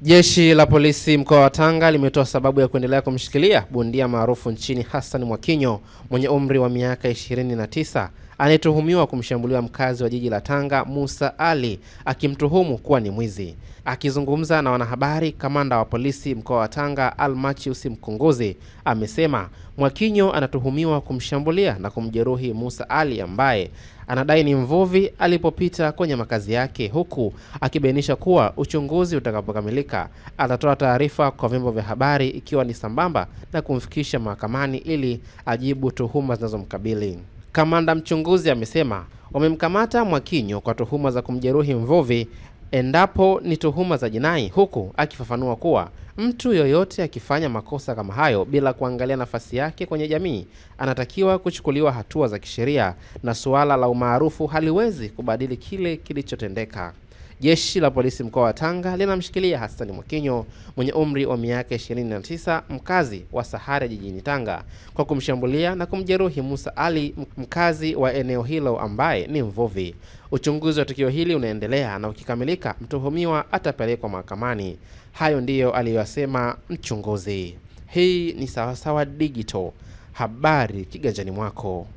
Jeshi la polisi mkoa wa Tanga limetoa sababu ya kuendelea kumshikilia bondia maarufu nchini Hassan Mwakinyo mwenye umri wa miaka 29 anayetuhumiwa kumshambulia mkazi wa jiji la Tanga Musa Ali, akimtuhumu kuwa ni mwizi. Akizungumza na wanahabari, kamanda wa polisi mkoa wa Tanga Almachius Mkunguzi amesema Mwakinyo anatuhumiwa kumshambulia na kumjeruhi Musa Ali ambaye anadai ni mvuvi alipopita kwenye makazi yake, huku akibainisha kuwa uchunguzi utakapokamilika atatoa taarifa kwa vyombo vya habari ikiwa ni sambamba na kumfikisha mahakamani ili ajibu tuhuma zinazomkabili. Kamanda Mchunguzi amesema wamemkamata Mwakinyo kwa tuhuma za kumjeruhi mvuvi endapo ni tuhuma za jinai, huku akifafanua kuwa mtu yoyote akifanya makosa kama hayo bila kuangalia nafasi yake kwenye jamii anatakiwa kuchukuliwa hatua za kisheria na suala la umaarufu haliwezi kubadili kile kilichotendeka. Jeshi la polisi mkoa wa Tanga linamshikilia Hassan Mwakinyo mwenye umri wa miaka 29, mkazi wa Sahara jijini Tanga, kwa kumshambulia na kumjeruhi Musa Ali, mkazi wa eneo hilo ambaye ni mvuvi. Uchunguzi wa tukio hili unaendelea na ukikamilika mtuhumiwa atapelekwa mahakamani. Hayo ndiyo aliyosema mchunguzi. Hii ni Sawasawa Digital, habari kiganjani mwako.